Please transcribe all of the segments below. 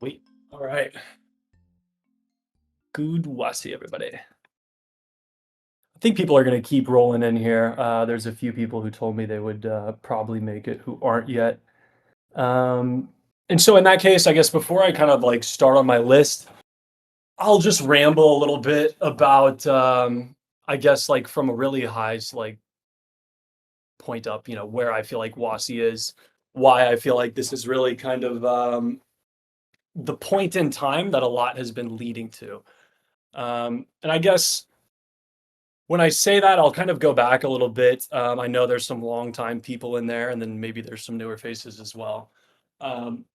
Sweet. All right. Good Wassie, everybody. I think people are going to keep rolling in here. There's a few people who told me they would probably make it who aren't yet. Um, and so in that case, I guess before I kind of like start on my list, I'll just ramble a little bit about, I guess like from a really high like point up, where I feel like Wassie is, why I feel like this is really kind of the point in time that a lot has been leading to. And I guess when I say that, I'll kind of go back a little bit. I know there's some longtime people in there, and then maybe there's some newer faces as well. When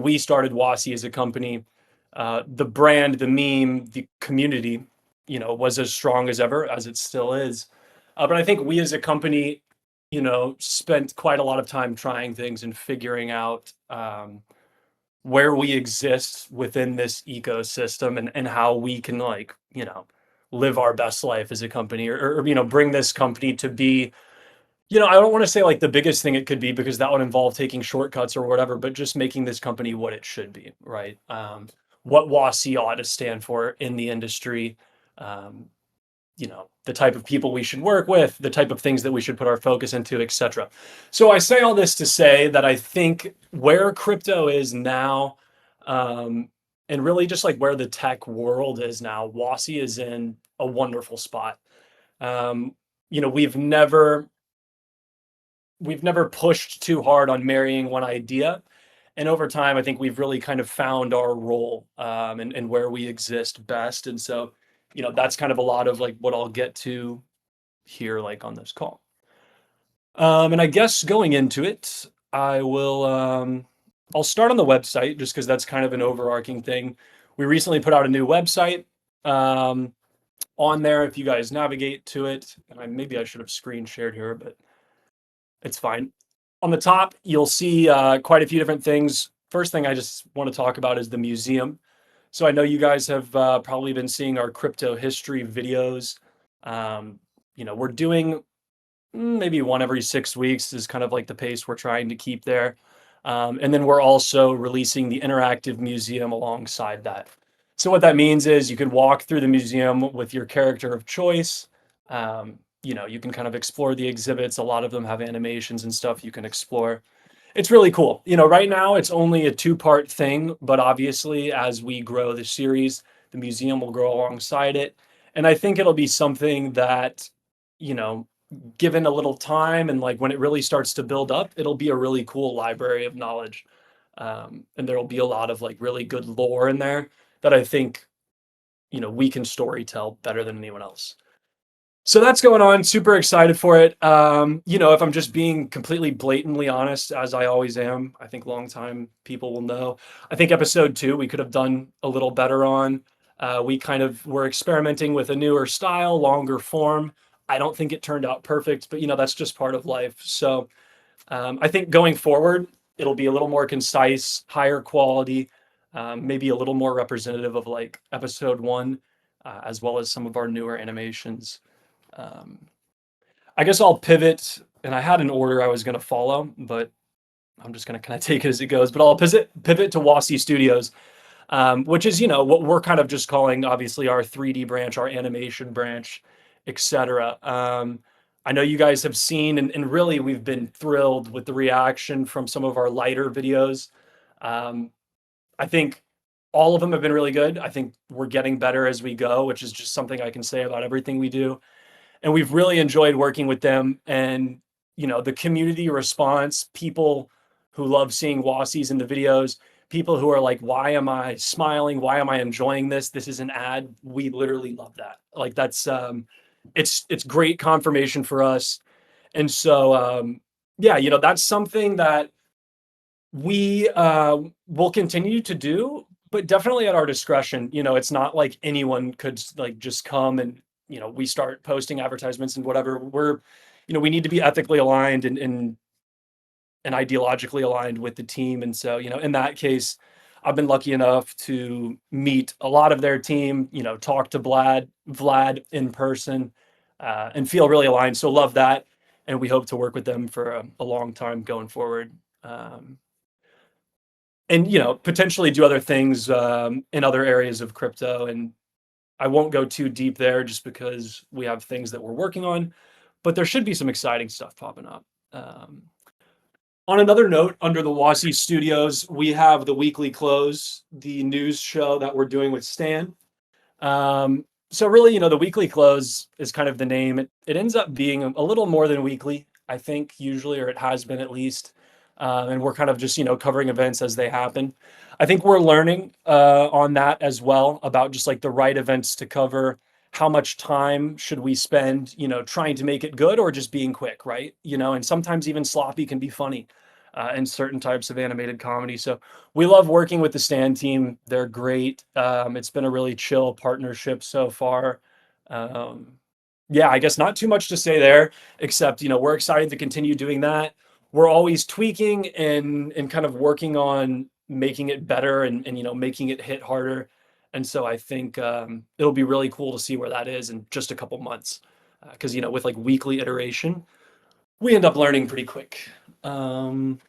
we started WASI as a company, the brand, the meme, the community, was as strong as ever, as it still is. But I think we as a company, spent quite a lot of time trying things and figuring out where we exist within this ecosystem and how we can live our best life as a company or bring this company to be, I don't want to say like the biggest thing it could be because that would involve taking shortcuts or whatever, but just making this company what it should be, right? What WASI ought to stand for in the industry, um, the type of people we should work with, the type of things that we should put our focus into, etc. So I say all this to say that I think where crypto is now, um, and really just like where the tech world is now, WASI is in a wonderful spot. Um, you know, we've never pushed too hard on marrying one idea. And over time, I think we've really kind of found our role, and where we exist best. And so, that's kind of a lot of like what I'll get to here, like on this call. And I guess going into it, I'll start on the website just because that's kind of an overarching thing. We recently put out a new website. Um, on there, if you guys navigate to it, and maybe I should have screen shared here, but it's fine. On the top, you'll see quite a few different things. First thing I just want to talk about is the museum. So I know you guys have probably been seeing our crypto history videos. We're doing maybe one every 6 weeks is kind of like the pace we're trying to keep there. And then we're also releasing the interactive museum alongside that. So what that means is you can walk through the museum with your character of choice. You can kind of explore the exhibits. A lot of them have animations and stuff you can explore. It's really cool. Right now it's only a two-part thing, but obviously as we grow the series, the museum will grow alongside it. And I think it'll be something that, you know, given a little time and like when it really starts to build up, it'll be a really cool library of knowledge. And there'll be a lot of like really good lore in there that I think, we can story tell better than anyone else. So that's going on. Super excited for it. If I'm just being completely blatantly honest, as I always am, I think longtime people will know. I think episode 2 we could have done a little better on. We kind of were experimenting with a newer style, longer form. I don't think it turned out perfect, but that's just part of life. So I think going forward, it'll be a little more concise, higher quality, maybe a little more representative of like episode 1, as well as some of our newer animations. Um, I guess I'll pivot, and I had an order I was going to follow, but I'm just going to kind of take it as it goes. But I'll pivot to Wassie Studios, which is what we're kind of just calling obviously our 3D branch, our animation branch, etc. I know you guys have seen, and really we've been thrilled with the reaction from some of our lighter videos. Um, I think all of them have been really good. I think we're getting better as we go, which is just something I can say about everything we do. And we've really enjoyed working with them, and the community response, people who love seeing Wassies in the videos, people who are like, why am I smiling, why am I enjoying this is an ad. We literally love that. Like that's it's great confirmation for us. And so yeah, that's something that we will continue to do, but definitely at our discretion. It's not like anyone could like just come and we start posting advertisements and whatever. We need to be ethically aligned and ideologically aligned with the team. And so in that case, I've been lucky enough to meet a lot of their team. Talk to Vlad in person, and feel really aligned. So love that, and we hope to work with them for a long time going forward. Um, and potentially do other things in other areas of crypto. And I won't go too deep there just because we have things that we're working on, but there should be some exciting stuff popping up. Um, on another note, under the Wassie Studios, we have the Weekly Close, the news show that we're doing with Stan. So really, the Weekly Close is kind of the name. It ends up being a little more than weekly, I think, usually, or it has been at least. And we're kind of just, covering events as they happen. I think we're learning on that as well about just like the right events to cover. How much time should we spend, trying to make it good or just being quick, right? And sometimes even sloppy can be funny in certain types of animated comedy. So we love working with the Stand team. They're great. It's been a really chill partnership so far. Um, yeah, I guess not too much to say there, except we're excited to continue doing that. We're always tweaking and kind of working on making it better and making it hit harder. And so I think it'll be really cool to see where that is in just a couple months, because with like weekly iteration, we end up learning pretty quick. Um,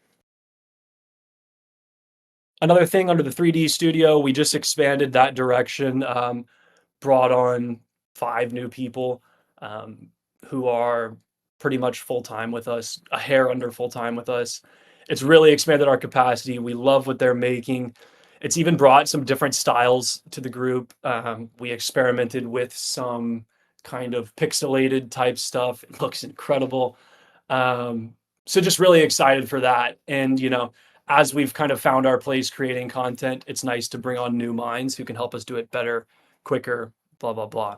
Another thing under the 3D studio, we just expanded that direction, brought on 5 new people, um, who are pretty much full-time with us, a hair under full-time with us. It's really expanded our capacity. We love what they're making. It's even brought some different styles to the group. We experimented with some kind of pixelated type stuff. It looks incredible. Um, so just really excited for that. And, as we've kind of found our place creating content, it's nice to bring on new minds who can help us do it better, quicker, blah, blah, blah.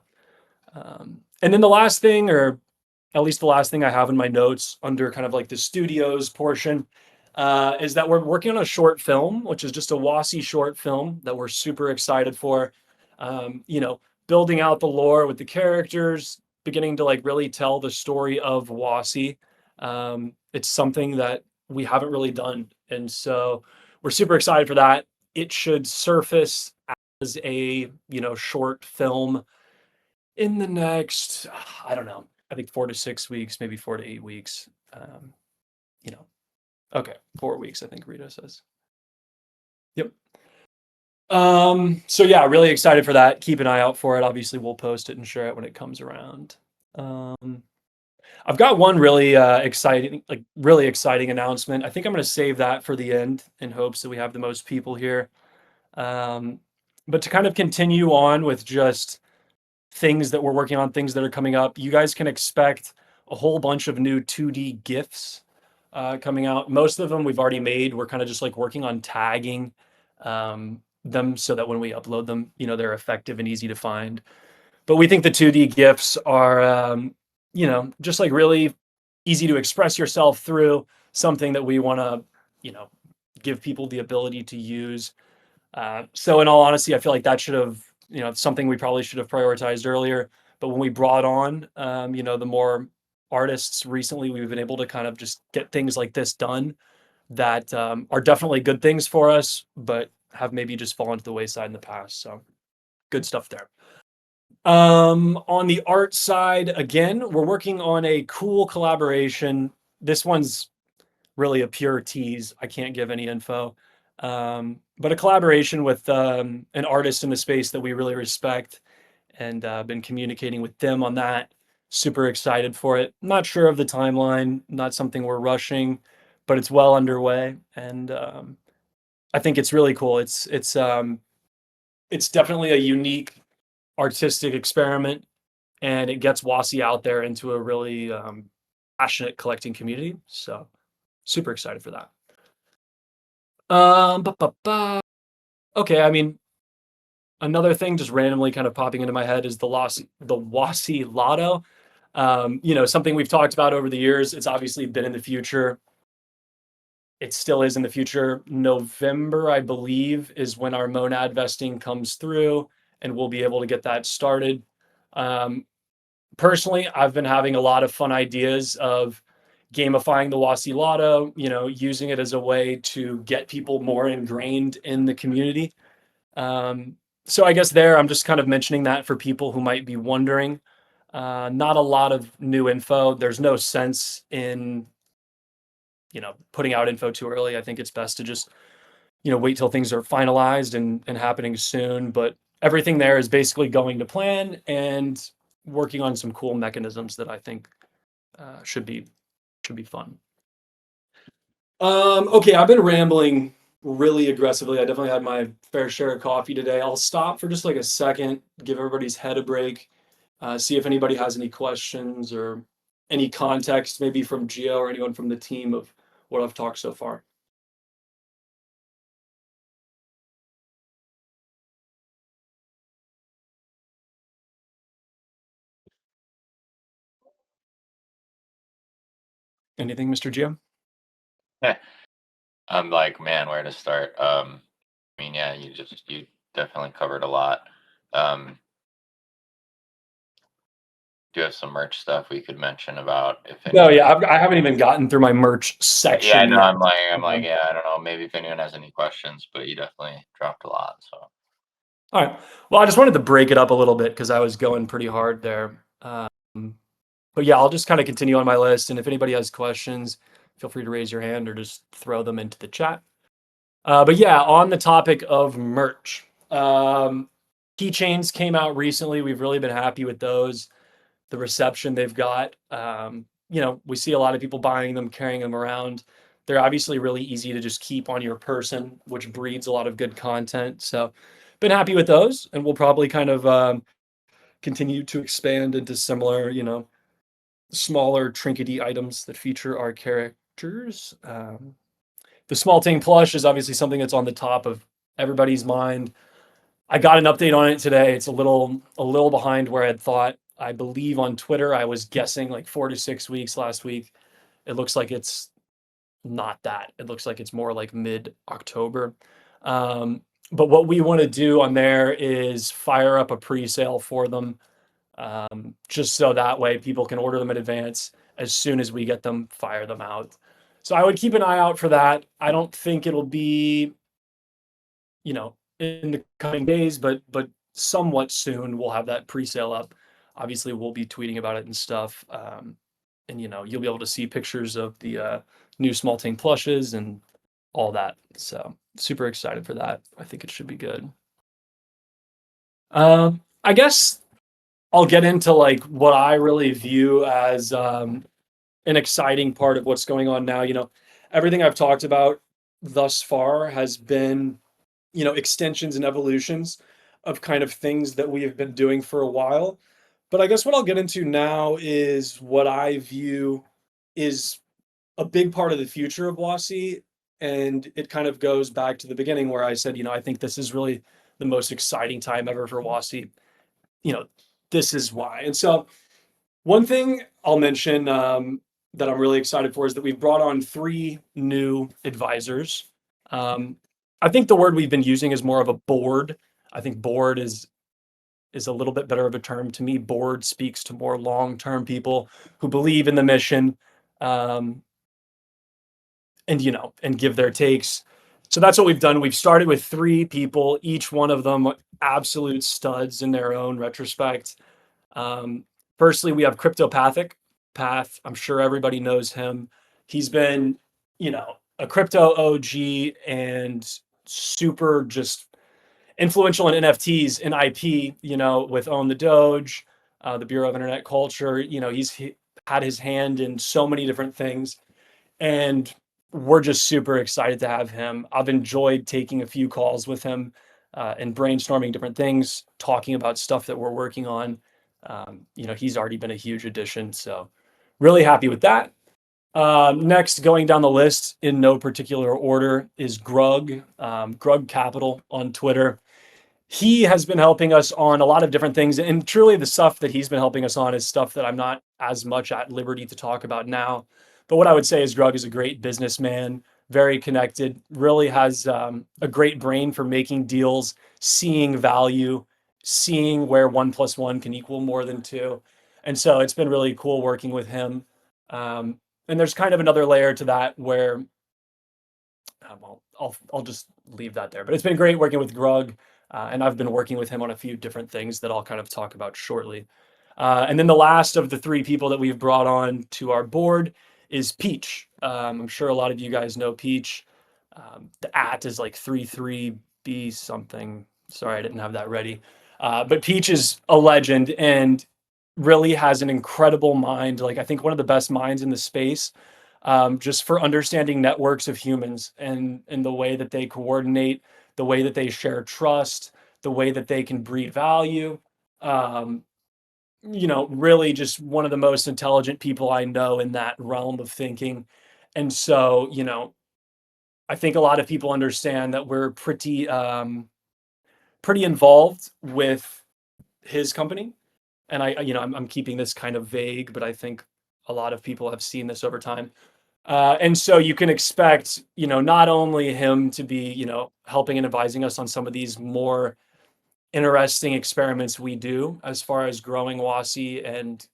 And then the last thing, or at least the last thing I have in my notes under kind of like the studios portion, is that we're working on a short film, which is just a WASI short film that we're super excited for. Building out the lore with the characters, beginning to like really tell the story of WASI. It's something that we haven't really done. And so we're super excited for that. It should surface as a, short film in the next, I don't know, I think 4 to 6 weeks, maybe 4 to 8 weeks. You know, okay, 4 weeks, I think Rita says. Yep. So yeah, really excited for that. Keep an eye out for it. Obviously, we'll post it and share it when it comes around. Um, I've got one really exciting announcement. I think I'm going to save that for the end in hopes that we have the most people here. Um, but to kind of continue on with just things that we're working on, things that are coming up, you guys can expect a whole bunch of new 2D GIFs coming out. Most of them we've already made. We're kind of just like working on tagging them so that when we upload them, they're effective and easy to find. But we think the 2D GIFs are, just like really easy to express yourself through, something that we want to, give people the ability to use. So in all honesty, I feel like that should have, something we probably should have prioritized earlier. But when we brought on, the more artists recently, we've been able to kind of just get things like this done that are definitely good things for us, but have maybe just fallen to the wayside in the past. So good stuff there. On the art side, again, we're working on a cool collaboration. This one's really a pure tease. I can't give any info. But a collaboration with an artist in the space that we really respect, and been communicating with them on that. Super excited for it. Not sure of the timeline, not something we're rushing, but it's well underway, and I think it's really cool. It's definitely a unique artistic experiment, and it gets WASI out there into a really passionate collecting community. So super excited for that. Ba, ba, ba. Okay, I mean, another thing just randomly kind of popping into my head is the WASI Lotto. Something we've talked about over the years. It's obviously been in the future. It still is in the future. November, I believe, is when our monad vesting comes through, and we'll be able to get that started. Um, Personally, I've been having a lot of fun ideas of gamifying the WASI Lotto, using it as a way to get people more ingrained in the community. So I guess I'm just kind of mentioning that for people who might be wondering. Not a lot of new info. There's no sense in, putting out info too early. I think it's best to just wait till things are finalized and happening soon. But everything there is basically going to plan and working on some cool mechanisms that I think should be fun. Okay, I've been rambling really aggressively. I definitely had my fair share of coffee today. I'll stop for just like a second, give everybody's head a break, see if anybody has any questions or any context, maybe from Gio or anyone from the team of what I've talked so far. Anything, Mr. Gio? I'm like, man, where to start? I mean, yeah, you definitely covered a lot. Do you have some merch stuff we could mention about if No, anyone? yeah, I haven't even gotten through my merch Yeah, section no, yet. I'm like, yeah, I don't know, maybe if anyone has any questions, but you definitely dropped a lot. So All right. Well, I just wanted to break it up a little bit because I was going pretty hard there. But yeah, I'll just kind of continue on my list. And if anybody has questions, feel free to raise your hand or just throw them into the chat. But yeah, on the topic of merch, keychains came out recently. We've really been happy with those. The reception they've got. We see a lot of people buying them, carrying them around. They're obviously really easy to just keep on your person, which breeds a lot of good content. So, been happy with those, and we'll probably kind of continue to expand into similar, smaller trinkety items that feature our characters. The small team plush is obviously something that's on the top of everybody's mind. I got an update on it today. It's a little behind where I had thought. I believe on Twitter I was guessing like 4 to 6 weeks last week. It looks like it's not that. It looks like it's more like mid-October. But what we want to do on there is fire up a pre-sale for them, just so that way people can order them in advance. As soon as we get them, fire them out. So I would keep an eye out for that. I don't think it'll be, in the coming days, but somewhat soon we'll have that pre-sale up. Obviously, we'll be tweeting about it and stuff. And you'll be able to see pictures of the new small tank plushes and all that. So super excited for that. I think it should be good. I guess I'll get into like what I really view as an exciting part of what's going on now. Everything I've talked about thus far has been, extensions and evolutions of kind of things that we have been doing for a while. But I guess what I'll get into now is what I view is a big part of the future of WASI. And it kind of goes back to the beginning where I said, I think this is really the most exciting time ever for WASI. You know, this is why. And so one thing I'll mention that I'm really excited for is that we've brought on 3 new advisors. Um, I think the word we've been using is more of a board. I think board is a little bit better of a term to me. Board speaks to more long-term people who believe in the mission, um, and give their takes. So that's what we've done. We've started with 3 people, each one of them absolute studs in their own retrospect. Um, Firstly, we have Cryptopathic Path. I'm sure everybody knows him. He's been, a crypto OG and super just influential in NFTs and IP, with Own the Doge, the Bureau of Internet Culture. He's had his hand in so many different things. And we're just super excited to have him. I've enjoyed taking a few calls with him and brainstorming different things, talking about stuff that we're working on. He's already been a huge addition, so really happy with that. Next, going down the list in no particular order is Grug, Grug Capital on Twitter. He has been helping us on a lot of different things, and truly the stuff that he's been helping us on is stuff that I'm not as much at liberty to talk about now. But what I would say is Grug is a great businessman, very connected, really has a great brain for making deals, seeing value, seeing where 1 + 1 can equal more than 2. And so it's been really cool working with him. And there's kind of another layer to that where well, I'll just leave that there. But it's been great working with Grug, and I've been working with him on a few different things that I'll kind of talk about shortly. And then the last of the 3 people that we've brought on to our board is Peach. I'm sure a lot of you guys know Peach. The at is like 33B something. Sorry, I didn't have that ready. But Peach is a legend and really has an incredible mind. Like I think one of the best minds in the space, just for understanding networks of humans and the way that they coordinate, the way that they share trust, the way that they can breed value. Um, really just one of the most intelligent people I know in that realm of thinking. And so, I think a lot of people understand that we're pretty involved with his company. And I'm keeping this kind of vague, but I think a lot of people have seen this over time. And so you can expect, not only him to be, helping and advising us on some of these more interesting experiments we do as far as growing WASI and,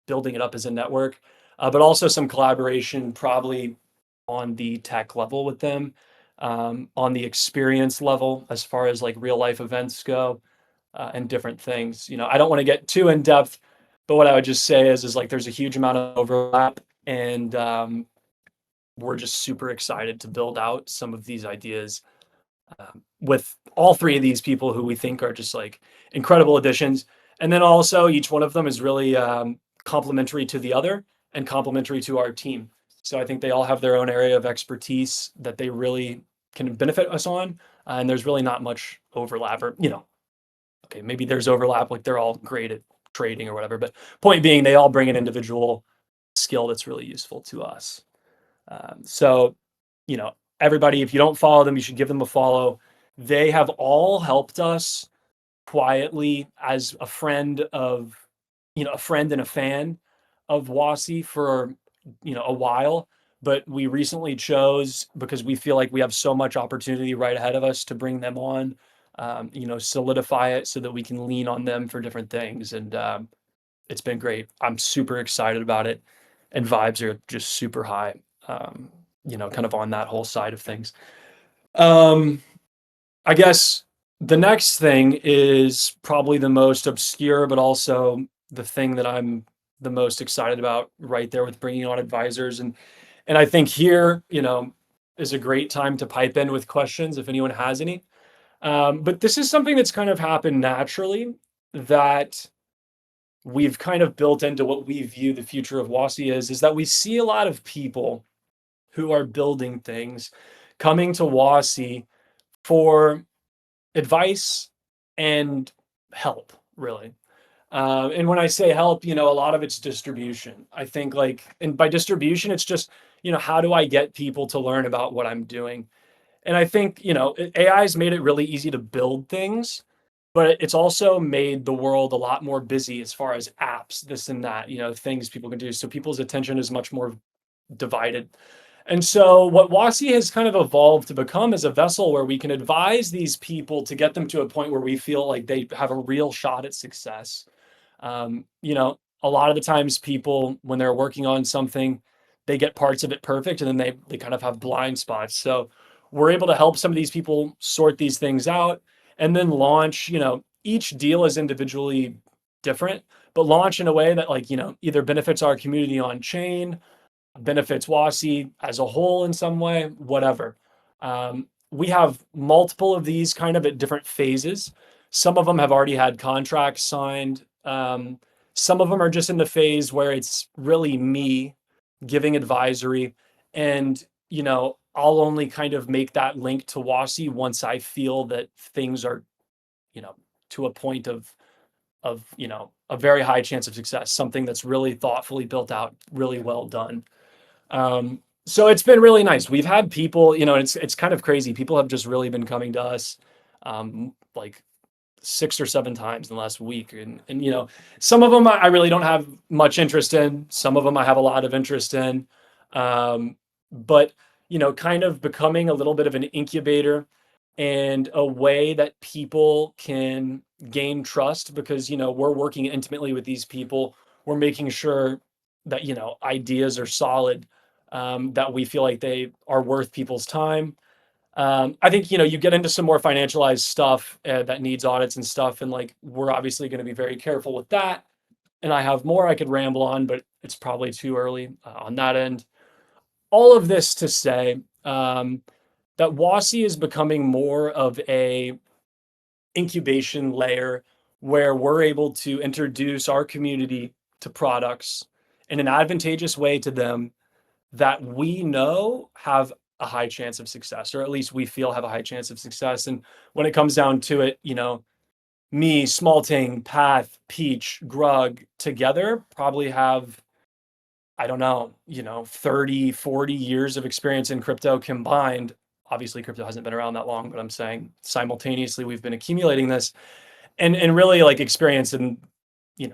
building it up as a network, but also some collaboration probably on the tech level with them, on the experience level as far as like real life events go, and different things. I don't want to get too in depth, but what I would just say is like there's a huge amount of overlap, and we're just super excited to build out some of these ideas with all three of these people who we think are just like incredible additions. And then also each one of them is really complementary to the other and complementary to our team. So I think they all have their own area of expertise that they really can benefit us on. And there's really not much overlap, or, okay, maybe there's overlap, like they're all great at trading or whatever. But point being, they all bring an individual skill that's really useful to us. So, everybody, if you don't follow them, you should give them a follow. They have all helped us quietly as a friend and a fan of WASI for, a while. But we recently chose, because we feel like we have so much opportunity right ahead of us, to bring them on, solidify it so that we can lean on them for different things. And it's been great. I'm super excited about it. And vibes are just super high, kind of on that whole side of things. I guess the next thing is probably the most obscure, but also the thing that I'm the most excited about right there with bringing on advisors. And I think here, is a great time to pipe in with questions if anyone has any. But this is something that's kind of happened naturally, that we've kind of built into what we view the future of WASI is that we see a lot of people who are building things coming to WASI for advice and help, really. And when I say help, a lot of it's distribution. I think and by distribution, it's just, how do I get people to learn about what I'm doing? And I think, AI's made it really easy to build things, but it's also made the world a lot more busy as far as apps, this and that, things people can do. So people's attention is much more divided. And so what WASI has kind of evolved to become is a vessel where we can advise these people to get them to a point where we feel like they have a real shot at success. A lot of the times people, when they're working on something, they get parts of it perfect and then they kind of have blind spots. So we're able to help some of these people sort these things out and then launch, each deal is individually different, but launch in a way that either benefits our community on chain, benefits WASI as a whole in some way, whatever. We have multiple of these kind of at different phases. Some of them have already had contracts signed. Some of them are just in the phase where it's really me giving advisory, and I'll only kind of make that link to WASI once I feel that things are, to a point of a very high chance of success, something that's really thoughtfully built out, really well done. So it's been really nice. We've had people, it's kind of crazy. People have just really been coming to us, like 6 or 7 times in the last week. And some of them I really don't have much interest in. Some of them I have a lot of interest in. But, kind of becoming a little bit of an incubator and a way that people can gain trust, because, we're working intimately with these people. We're making sure that, ideas are solid, that we feel like they are worth people's time. I think, you get into some more financialized stuff that needs audits and stuff. And we're obviously going to be very careful with that. And I have more I could ramble on, but it's probably too early on that end. All of this to say, that WASI is becoming more of a incubation layer where we're able to introduce our community to products in an advantageous way to them that we know have a high chance of success, or at least we feel have a high chance of success. And when it comes down to it, me, Smalting, Path, Peach, Grug together probably have, I don't know, 30, 40 years of experience in crypto combined. Obviously, crypto hasn't been around that long, but I'm saying simultaneously we've been accumulating this and really like experience in,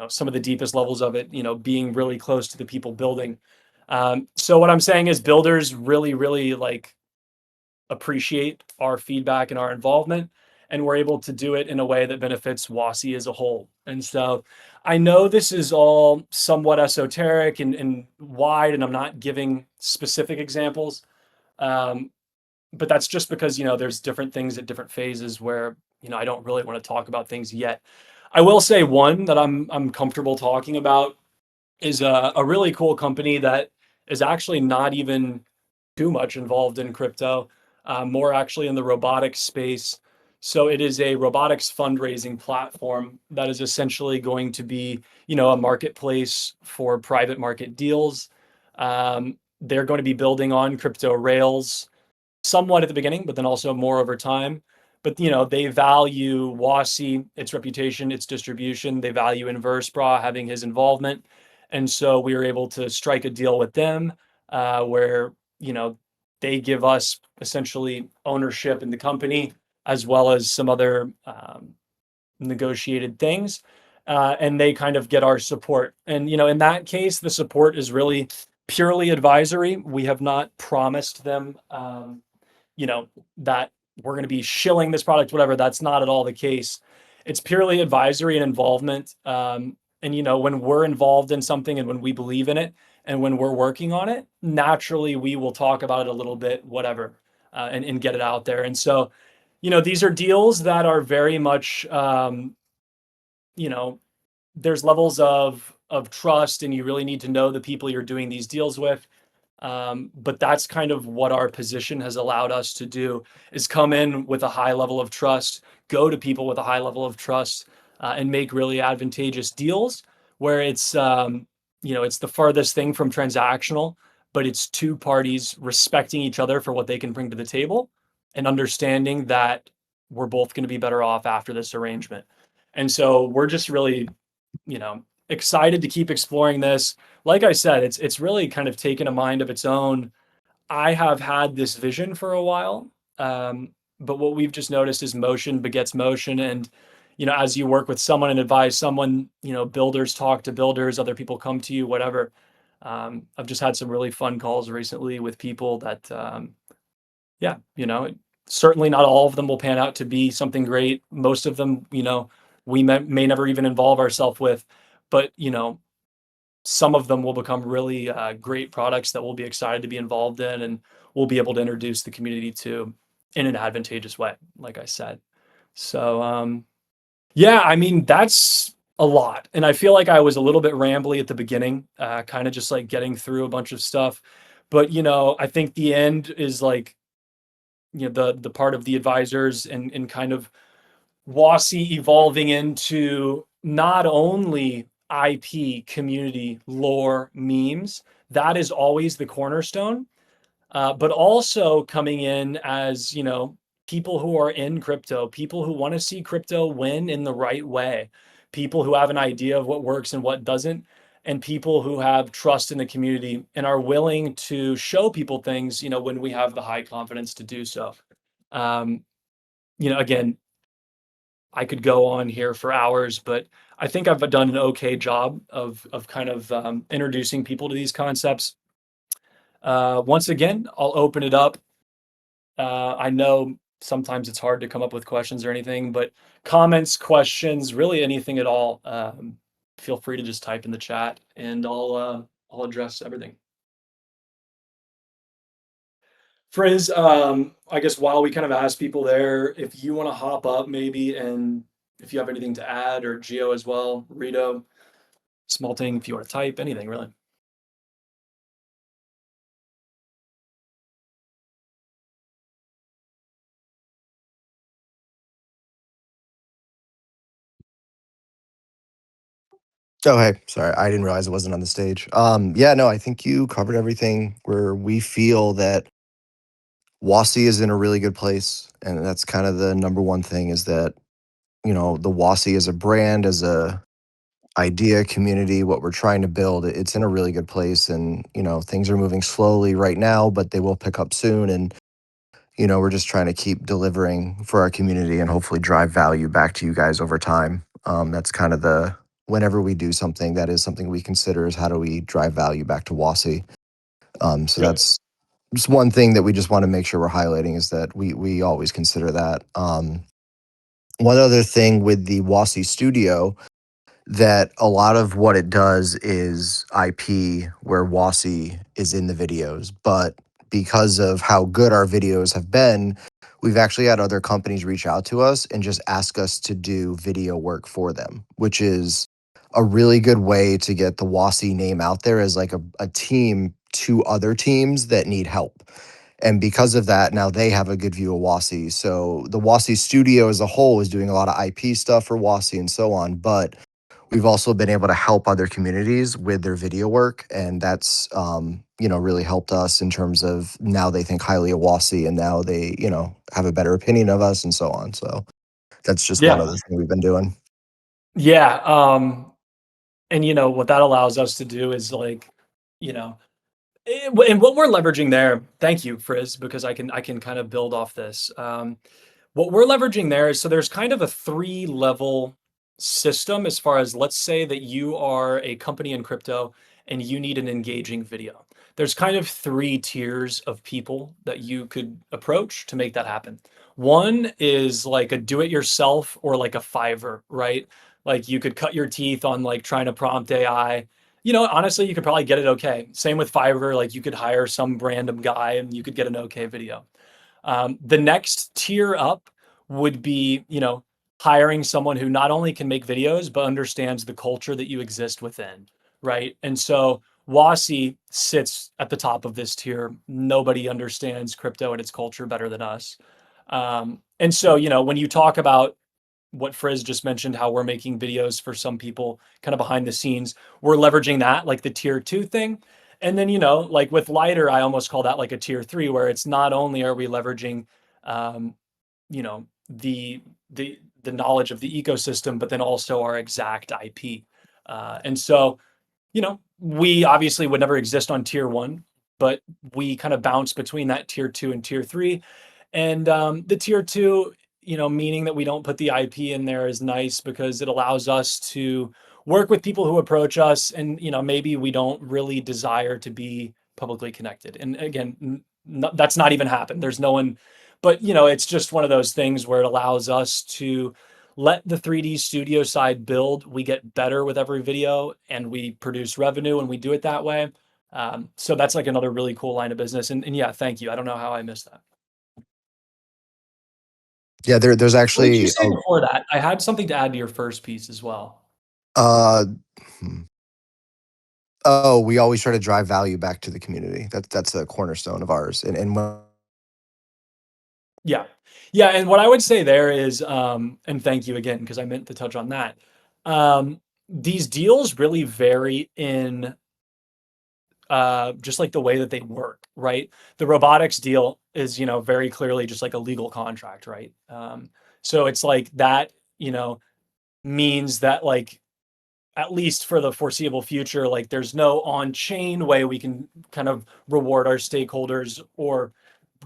some of the deepest levels of it, being really close to the people building. So what I'm saying is builders really, really like appreciate our feedback and our involvement, and we're able to do it in a way that benefits WASI as a whole. And so I know this is all somewhat esoteric and wide, and I'm not giving specific examples. Um, but that's just because, there's different things at different phases where, I don't really want to talk about things yet. I will say one that I'm comfortable talking about is a really cool company that is actually not even too much involved in crypto, more actually in the robotics space. So it is a robotics fundraising platform that is essentially going to be, a marketplace for private market deals. They're going to be building on crypto rails somewhat at the beginning, but then also more over time. But they value WASI, its reputation, its distribution. They value Inverse having his involvement, and so we were able to strike a deal with them where they give us essentially ownership in the company as well as some other negotiated things, and they kind of get our support. And in that case, the support is really purely advisory. We have not promised them that we're going to be shilling this product, whatever. That's not at all the case. It's purely advisory and involvement. And when we're involved in something and when we believe in it and when we're working on it, naturally we will talk about it a little bit, whatever, and get it out there. And so, these are deals that are very much, you know, there's levels of trust, and you really need to know the people you're doing these deals with. But that's kind of what our position has allowed us to do, is come in with a high level of trust, go to people with a high level of trust, and make really advantageous deals where it's the farthest thing from transactional, but it's two parties respecting each other for what they can bring to the table and understanding that we're both going to be better off after this arrangement. And so we're just really, excited to keep exploring this. Like I said, it's really kind of taken a mind of its own. I have had this vision for a while, but what we've just noticed is motion begets motion. And as you work with someone and advise someone, builders talk to builders, other people come to you, whatever. I've just had some really fun calls recently with people that, yeah, certainly not all of them will pan out to be something great. Most of them, we may never even involve ourselves with, but some of them will become really great products that we'll be excited to be involved in, and we'll be able to introduce the community to in an advantageous way, like I said. So, yeah, I mean, that's a lot. And I feel like I was a little bit rambly at the beginning, kind of just like getting through a bunch of stuff. But, I think the end is like, the part of the advisors and kind of WASI evolving into not only IP, community, lore, memes. That is always the cornerstone, but also coming in as, people who are in crypto, people who want to see crypto win in the right way, people who have an idea of what works and what doesn't, and people who have trust in the community and are willing to show people things, when we have the high confidence to do so. Um, again, I could go on here for hours, but I think I've done an okay job of kind of introducing people to these concepts. Once again, I'll open it up. I know sometimes it's hard to come up with questions or anything, but comments, questions, really anything at all, feel free to just type in the chat, and I'll address everything. Frizz, I guess while we kind of ask people there, if you want to hop up maybe, and if you have anything to add, or Geo as well, Rito, Smalting, if you want to type, anything really. Oh, hey, sorry, I didn't realize it wasn't on the stage. Yeah, no, I think you covered everything where we feel that Wassie is in a really good place, and that's kind of the number one thing is that, the Wassie as a brand, as a idea, community, what we're trying to build, it's in a really good place, and, things are moving slowly right now, but they will pick up soon, and, we're just trying to keep delivering for our community and hopefully drive value back to you guys over time. That's kind of the whenever we do something, that is something we consider is how do we drive value back to Wassie. So Good. that's just one thing that we just want to make sure we're highlighting is that we always consider that. One other thing with the Wassie Studio that a lot of what it does is IP where Wassie is in the videos. But because of how good our videos have been, we've actually had other companies reach out to us and just ask us to do video work for them, which is a really good way to get the Wassie name out there as like a team to other teams that need help. And because of that, now they have a good view of Wassie. So the Wassie studio as a whole is doing a lot of IP stuff for Wassie and so on. But we've also been able to help other communities with their video work, and that's really helped us in terms of now they think highly of Wassie, and now they have a better opinion of us and so on. So that's just one Yeah. other thing we've been doing. Yeah. And what that allows us to do is like, you know, and what we're leveraging there, thank you, Frizz, because I can kind of build off this. What we're leveraging there is so there's kind of a three-level system as far as let's say that you are a company in crypto and you need an engaging video. There's kind of three tiers of people that you could approach to make that happen. One is like a do-it-yourself or like a Fiverr, right? Like you could cut your teeth on like trying to prompt AI. Honestly, you could probably get it okay. Same with Fiverr, like you could hire some random guy and you could get an okay video. The next tier up would be, hiring someone who not only can make videos, but understands the culture that you exist within, right? And so Wassie sits at the top of this tier. Nobody understands crypto and its culture better than us. And so, when you talk about what Frizz just mentioned, how we're making videos for some people kind of behind the scenes, we're leveraging that, like the tier two thing. And then, like with Lighter, I almost call that like a tier three, where it's not only are we leveraging, um, the knowledge of the ecosystem, but then also our exact IP. And so, we obviously would never exist on tier one, but we kind of bounce between that tier two and tier three. And the tier two, meaning that we don't put the IP in there is nice because it allows us to work with people who approach us and, maybe we don't really desire to be publicly connected. And again, that's not even happened. There's no one, but, it's just one of those things where it allows us to let the 3D studio side build. We get better with every video and we produce revenue and we do it that way. So that's like another really cool line of business. And yeah, thank you. I don't know how I missed that. Yeah, there's What did you actually say before that? I had something to add to your first piece as well. uh hmm. Oh, we always try to drive value back to the community. That's a cornerstone of ours. And Yeah. Yeah, and what I would say there is, and thank you again, because I meant to touch on that. These deals really vary in just like the way that they work, right? The robotics deal is, very clearly just like a legal contract, right? So it's like that, means that like at least for the foreseeable future, like there's no on-chain way we can kind of reward our stakeholders or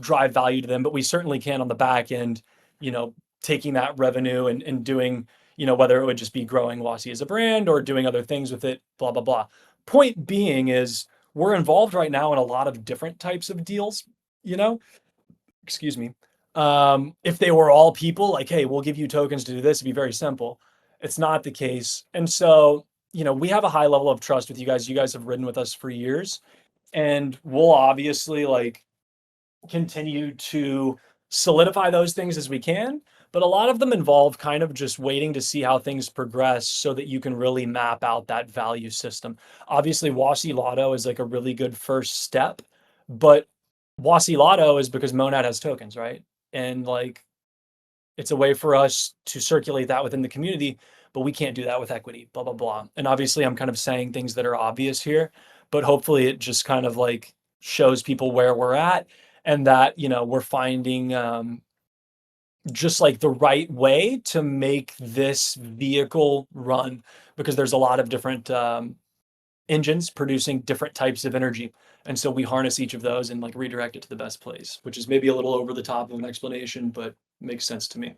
drive value to them, but we certainly can on the back end, you know, taking that revenue and doing, whether it would just be growing Wassie as a brand or doing other things with it, blah, blah, blah. Point being is we're involved right now in a lot of different types of deals, you know, excuse me. If they were all people like, hey, we'll give you tokens to do this, it'd be very simple. It's not the case. And so, we have a high level of trust with you guys. You guys have ridden with us for years and we'll obviously like continue to solidify those things as we can. But a lot of them involve kind of just waiting to see how things progress so that you can really map out that value system. Obviously, Wassie Lotto is like a really good first step, but Wassie Lotto is because Monad has tokens, right? And like It's a way for us to circulate that within the community, but we can't do that with equity, blah, blah, blah. And obviously I'm kind of saying things that are obvious here, but hopefully it just kind of like shows people where we're at, and that, we're finding just like the right way to make this vehicle run, because there's a lot of different engines producing different types of energy. And so we harness each of those and like redirect it to the best place, which is maybe a little over the top of an explanation, but makes sense to me.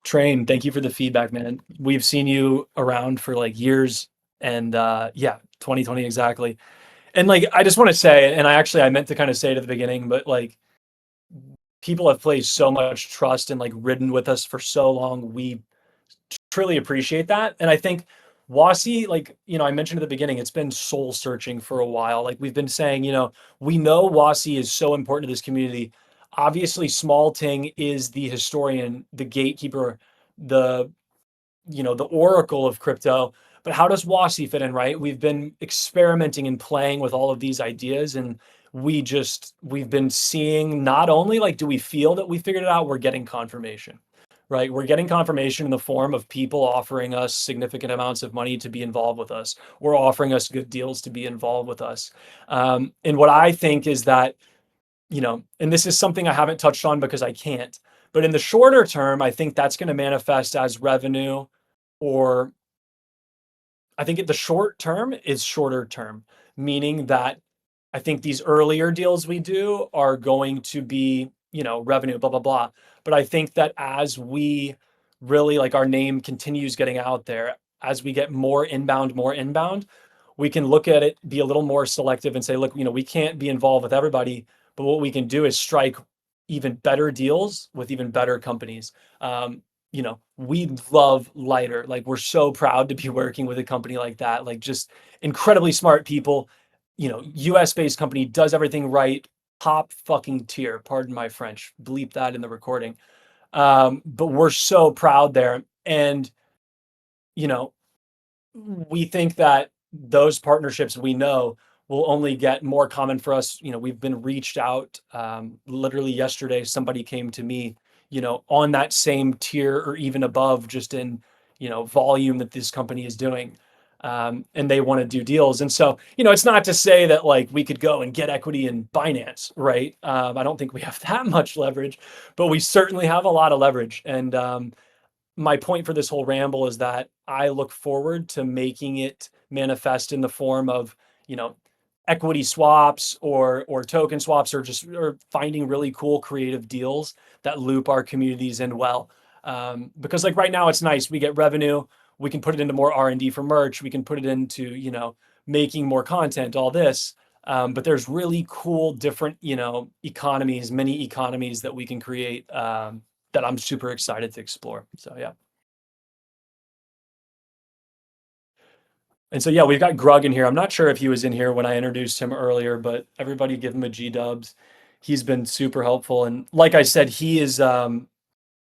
Train, thank you for the feedback, man. We've seen you around for like years, and yeah, 2020 exactly. And like, I just want to say, and I meant to kind of say it at the beginning, but like, people have placed so much trust and like ridden with us for so long. We truly appreciate that. And I think Wassie, like, I mentioned at the beginning, it's been soul searching for a while. Like we've been saying, we know Wassie is so important to this community. Obviously, Small Ting is the historian, the gatekeeper, the the oracle of crypto. But how does Wassie fit in, right? We've been experimenting and playing with all of these ideas, and we've been seeing, not only like do we feel that we figured it out, we're getting confirmation, right? We're getting confirmation in the form of people offering us significant amounts of money to be involved with us, or offering us good deals to be involved with us. And what I think is that, and this is something I haven't touched on because I can't, but in the shorter term, I think that's going to manifest as revenue, or I think the short term is shorter term, meaning that I think these earlier deals we do are going to be, revenue, blah, blah, blah. But I think that as we really, like, our name continues getting out there, as we get more inbound, we can look at it, be a little more selective and say, look, we can't be involved with everybody, but what we can do is strike even better deals with even better companies. We love Lighter. Like, we're so proud to be working with a company like that. Like, just incredibly smart people, US based company, does everything right. Top fucking tier. Pardon my French. Bleep that in the recording. But we're so proud there. And, we think that those partnerships, we know, will only get more common for us. We've been reached out. Literally yesterday, somebody came to me, on that same tier or even above, just in, volume that this company is doing. And they want to do deals. And so, it's not to say that like we could go and get equity in Binance, right? I don't think we have that much leverage, but we certainly have a lot of leverage. And my point for this whole ramble is that I look forward to making it manifest in the form of, equity swaps, or token swaps, or finding really cool creative deals that loop our communities in well. Because like right now it's nice. We get revenue. We can put it into more R&D for merch. We can put it into, making more content, all this. But there's really cool, different, economies, mini economies that we can create, that I'm super excited to explore. So yeah. And so yeah, we've got Grug in here. I'm not sure if he was in here when I introduced him earlier, but everybody give him a G dubs. He's been super helpful. And like I said, he is and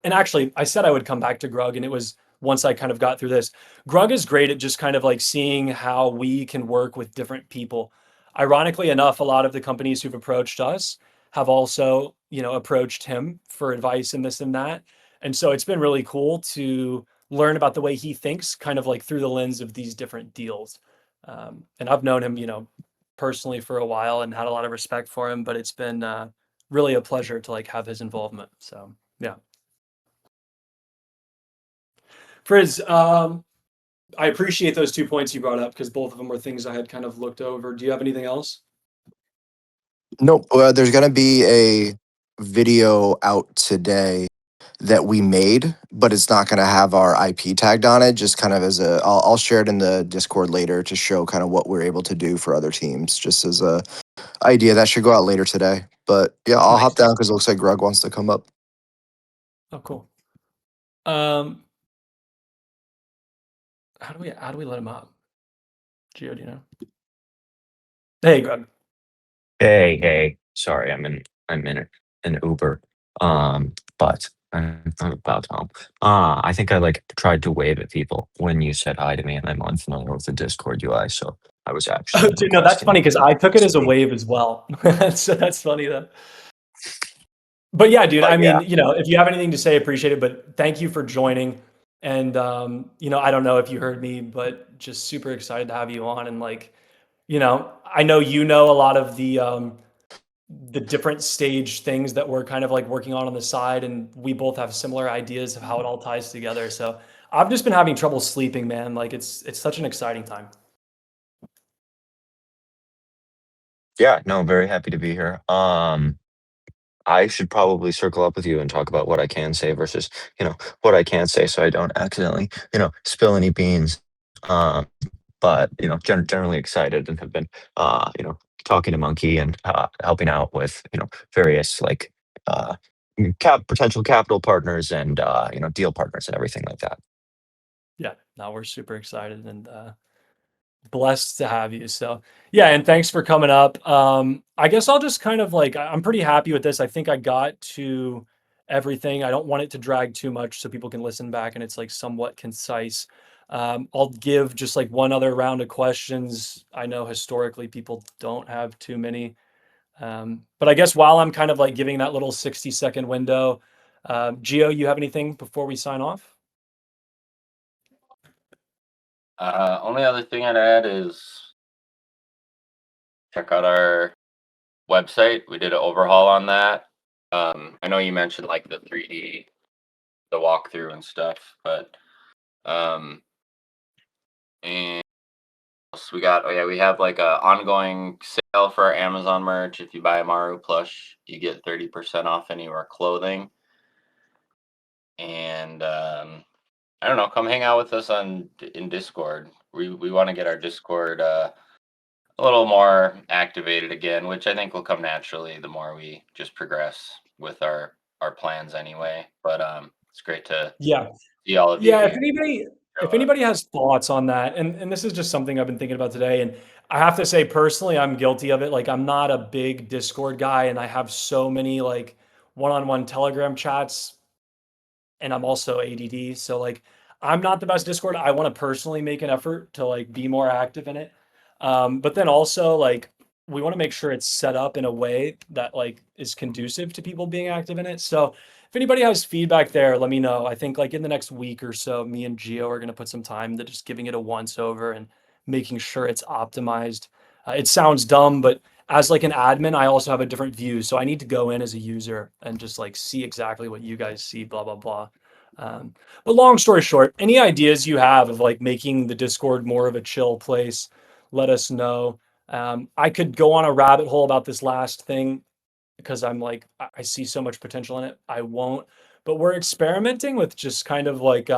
actually I said I would come back to Grug, and it was once I kind of got through this. Grug is great at just kind of like seeing how we can work with different people. Ironically enough, a lot of the companies who've approached us have also, approached him for advice and this and that. And so it's been really cool to learn about the way he thinks, kind of like through the lens of these different deals. And I've known him, personally for a while and had a lot of respect for him, but it's been really a pleasure to like have his involvement. So yeah. Frizz, I appreciate those 2 points you brought up, because both of them were things I had kind of looked over. Do you have anything else? Nope. There's gonna be a video out today that we made, but it's not gonna have our IP tagged on it. Just kind of as I'll share it in the Discord later to show kind of what we're able to do for other teams, just as a idea that should go out later today. But yeah, I'll hop down because it looks like Greg wants to come up. Oh, cool. How do we let him up? Gio, do you know? Hey, Greg. Hey. Sorry, I'm in an Uber. But I'm about home. I think I like tried to wave at people when you said hi to me, and I'm unfamiliar with the Discord UI, so I was actually. Dude, no, that's requesting funny because I took it as a speak. wave as well. So that's funny though. But yeah, dude, But I mean, yeah. if you have anything to say, appreciate it. But thank you for joining. And I don't know if you heard me, but just super excited to have you on. And like, I know a lot of the different stage things that we're kind of like working on the side, and we both have similar ideas of how it all ties together. So I've just been having trouble sleeping, man. Like it's such an exciting time. Yeah, no, very happy to be here. I should probably circle up with you and talk about what I can say versus, what I can't say so I don't accidentally, spill any beans. Um, but, generally excited and have been, talking to Monkey and helping out with, various like uh, potential capital partners and, deal partners and everything like that. Yeah, no, we're super excited and blessed to have you. So yeah, and thanks for coming up. I guess I'll just kind of like I'm pretty happy with this. I think I got to everything. I don't want it to drag too much so people can listen back and it's like somewhat concise. I'll give just like one other round of questions. I know historically people don't have too many. But I guess while I'm kind of like giving that little 60-second window, Gio, you have anything before we sign off? Only other thing I'd add is check out our website. We did an overhaul on that. I know you mentioned like the 3D, the walkthrough and stuff, but and we got we have like a ongoing sale for our Amazon merch. If you buy a Maru plush, you get 30% off any of our clothing. And I don't know, come hang out with us in Discord. We want to get our Discord a little more activated again, which I think will come naturally the more we just progress with our plans anyway. But it's great to Yeah. see all of you Yeah, here. if anybody has thoughts on that, and this is just something I've been thinking about today, and I have to say personally, I'm guilty of it. Like I'm not a big Discord guy, and I have so many like one-on-one Telegram chats, and I'm also ADD. So like I'm not the best Discord. I want to personally make an effort to like be more active in it. But then also like we want to make sure it's set up in a way that like is conducive to people being active in it. So if anybody has feedback there, let me know. I think like in the next week or so, me and Gio are going to put some time to just giving it a once over and making sure it's optimized. It sounds dumb, but as like an admin, I also have a different view. So I need to go in as a user and just like see exactly what you guys see, blah, blah, blah. But long story short, any ideas you have of like making the Discord more of a chill place, let us know. I could go on a rabbit hole about this last thing because I'm like, I see so much potential in it. I won't, but we're experimenting with just kind of like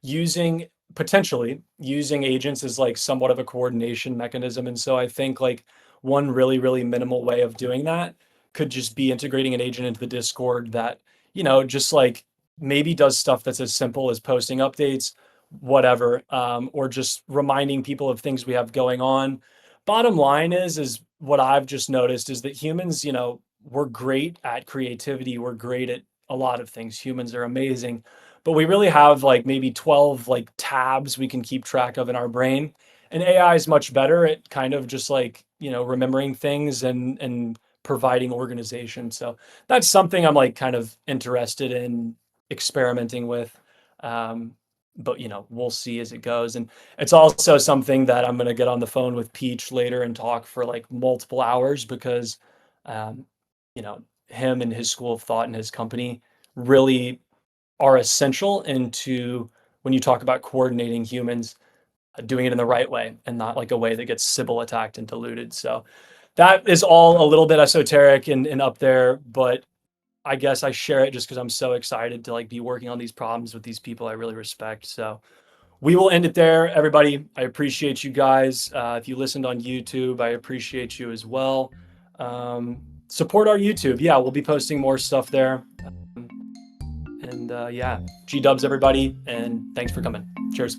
using potentially using agents as like somewhat of a coordination mechanism. And so I think like one really, really minimal way of doing that could just be integrating an agent into the Discord that, just like maybe does stuff that's as simple as posting updates, whatever, or just reminding people of things we have going on. Bottom line is what I've just noticed is that humans, we're great at creativity. We're great at a lot of things. Humans are amazing, but we really have like maybe 12 like tabs we can keep track of in our brain, and AI is much better at kind of just like remembering things and providing organization. So that's something I'm like kind of interested in experimenting with. But we'll see as it goes. And it's also something that I'm going to get on the phone with Peach later and talk for like multiple hours because um, him and his school of thought and his company really are essential into when you talk about coordinating humans, doing it in the right way and not like a way that gets Sybil attacked and diluted. So that is all a little bit esoteric and up there, but I guess I share it just because I'm so excited to like be working on these problems with these people I really respect. So we will end it there, everybody. I appreciate you guys. If you listened on YouTube, I appreciate you as well. Support our YouTube. Yeah, we'll be posting more stuff there. And yeah, G dubs everybody, and thanks for coming. Cheers.